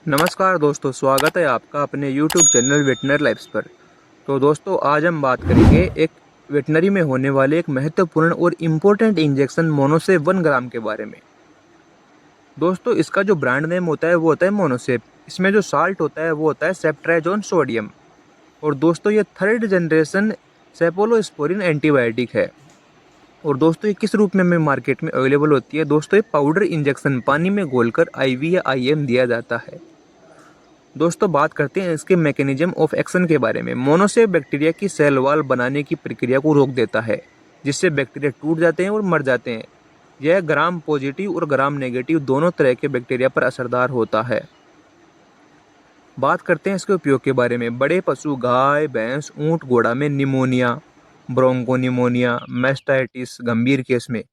नमस्कार दोस्तों, स्वागत है आपका अपने YouTube चैनल वेटनरी लाइफ्स पर। तो दोस्तों, आज हम बात करेंगे एक वेटनरी में होने वाले एक महत्वपूर्ण और इम्पोर्टेंट इंजेक्शन मोनोसेप 1 ग्राम के बारे में। दोस्तों, इसका जो ब्रांड नेम होता है वो होता है मोनोसेप। इसमें जो साल्ट होता है वो होता है सेप्ट्राजोन सोडियम। और दोस्तों, ये 3rd जनरेशन सेफलोस्पोरिन एंटीबायोटिक है। और दोस्तों, ये किस रूप में हमें मार्केट में अवेलेबल होती है? दोस्तों, ये पाउडर इंजेक्शन पानी में घोलकर IV या IM दिया जाता है। दोस्तों, बात करते हैं इसके मैकेनिज्म ऑफ एक्शन के बारे में। मोनोसेप बैक्टीरिया की सेल वॉल बनाने की प्रक्रिया को रोक देता है, जिससे बैक्टीरिया टूट जाते हैं और मर जाते हैं। यह ग्राम पॉजिटिव और ग्राम नेगेटिव दोनों तरह के बैक्टीरिया पर असरदार होता है। बात करते हैं इसके उपयोग के बारे में। बड़े पशु गाय, भैंस, ऊंट, घोड़ा में निमोनिया, ब्रोंकोनिमोनिया, मैस्टाइटिस गंभीर केस में,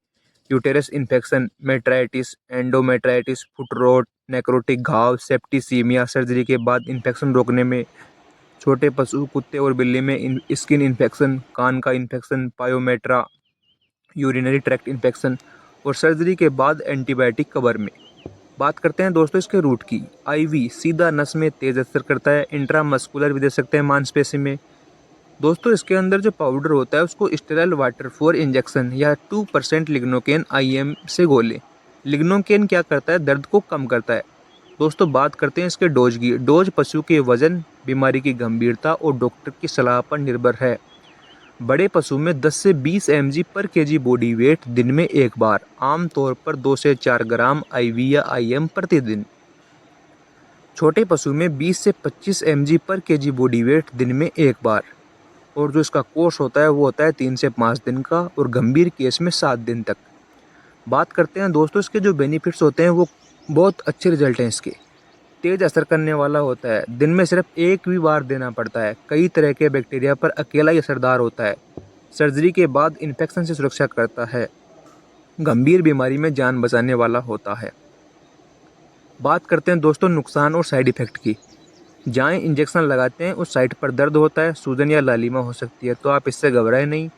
uterus infection, metritis, endometritis, foot rot, necrotic घाव, सेप्टिसीमिया, सर्जरी के बाद इन्फेक्शन रोकने में, छोटे पशु कुत्ते और बिल्ली में स्किन इन्फेक्शन, कान का infection, pyometra, urinary tract infection और सर्जरी के बाद एंटीबायोटिक कवर में। बात करते हैं दोस्तों इसके रूट की। IV सीधा नस में तेज असर करता है, इंट्रामस्कुलर भी दे सकते हैं मांसपेशी में। दोस्तों, इसके अंदर जो पाउडर होता है उसको स्टेराइल वाटर फॉर इंजेक्शन या 2% लिग्नोकेन IM से घोलें। लिग्नोकेन क्या करता है? दर्द को कम करता है। दोस्तों, बात करते हैं इसके डोज की। डोज पशु के वजन, बीमारी की गंभीरता और डॉक्टर की सलाह पर निर्भर है। बड़े पशु में 10 से 20 mg पर kg बॉडी वेट दिन में एक बार, आमतौर पर 2 से 4 ग्राम IV या IM प्रतिदिन। छोटे पशु में 20 से 25 mg पर kg बॉडी वेट दिन में एक बार। और जो इसका कोर्स होता है वो होता है 3 से 5 दिन का और गंभीर केस में 7 दिन तक। बात करते हैं दोस्तों इसके जो बेनिफिट्स होते हैं वो बहुत अच्छे रिजल्ट हैं इसके। तेज असर करने वाला होता है, दिन में सिर्फ एक भी बार देना पड़ता है। कई तरह के बैक्टीरिया पर अकेला ही असरदार होता है। सर्जरी के बाद इन्फेक्शन से सुरक्षा करता है। गंभीर बीमारी में जान बचाने वाला होता है। बात करते हैं दोस्तों नुकसान और साइड इफ़ेक्ट की। जहाँ इंजेक्शन लगाते हैं उस साइट पर दर्द होता है, सूजन या लालिमा हो सकती है, तो आप इससे घबराएं नहीं।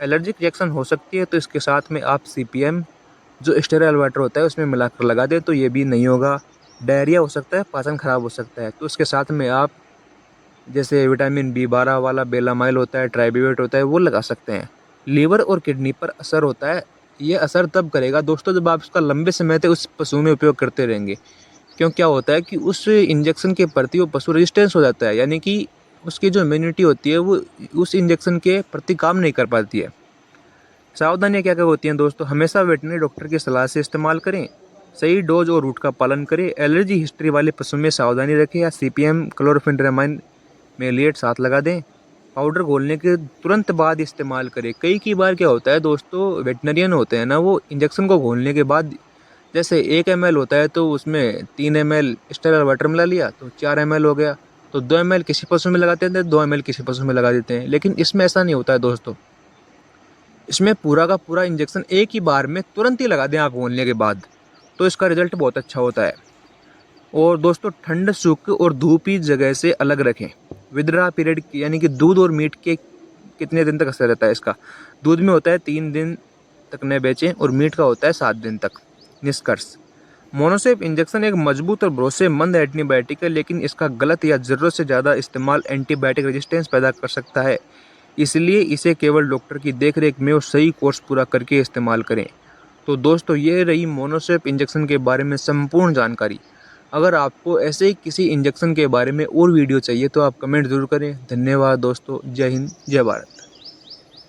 एलर्जिक रिएक्शन हो सकती है, तो इसके साथ में आप CPM जो स्टेरॉइड वाटर होता है उसमें मिलाकर लगा दें तो ये भी नहीं होगा। डायरिया हो सकता है, पाचन खराब हो सकता है, तो उसके साथ में आप जैसे विटामिन B12 वाला बेलामाइल होता है, ट्राइब्यूरेट होता है, वो लगा सकते हैं। लीवर और किडनी पर असर होता है। ये असर तब करेगा दोस्तों जब आप इसका लंबे समय तक उस पशु में उपयोग करते रहेंगे। क्यों क्या होता है कि उस इंजेक्शन के प्रति वो पशु रेजिस्टेंस हो जाता है, यानी कि उसकी जो इम्यूनिटी होती है वो उस इंजेक्शन के प्रति काम नहीं कर पाती है। सावधानियाँ क्या क्या होती हैं दोस्तों? हमेशा वेटनरी डॉक्टर की सलाह से इस्तेमाल करें। सही डोज और रूट का पालन करें। एलर्जी हिस्ट्री वाले पशु में सावधानी रखें या CPM क्लोरोफेनेरामाइन मेलिएट साथ लगा दें। पाउडर घोलने के तुरंत बाद इस्तेमाल करें। कई बार क्या होता है दोस्तों, वेटनरियन होते हैं ना, वो इंजेक्शन को घोलने के बाद जैसे 1 ml होता है तो उसमें 3 ml स्टेरॉइड वाटर मिला लिया तो 4 ml हो गया। तो 2 ml किसी पशु में लगाते हैं, 2 ml किसी पशु में लगा देते हैं। लेकिन इसमें ऐसा नहीं होता है दोस्तों। इसमें पूरा का पूरा इंजेक्शन एक ही बार में तुरंत ही लगा दें आप घोलने के बाद, तो इसका रिजल्ट बहुत अच्छा होता है। और दोस्तों, ठंड, सूख और धूप ही जगह से अलग रखें। विद्रा पीरियड यानी कि दूध और मीट के कितने दिन तक असर रहता है इसका? दूध में होता है 3 दिन तक न बेचें और मीट का होता है 7 दिन तक। निष्कर्ष: मोनोसेप इंजेक्शन एक मजबूत और भरोसेमंद एंटीबायोटिक है, लेकिन इसका गलत या ज़रूरत से ज़्यादा इस्तेमाल एंटीबायोटिक रेजिस्टेंस पैदा कर सकता है। इसलिए इसे केवल डॉक्टर की देखरेख में और सही कोर्स पूरा करके इस्तेमाल करें। तो दोस्तों, ये रही मोनोसेप इंजेक्शन के बारे में संपूर्ण जानकारी। अगर आपको ऐसे ही किसी इंजेक्शन के बारे में और वीडियो चाहिए तो आप कमेंट ज़रूर करें। धन्यवाद दोस्तों। जय हिंद, जय भारत।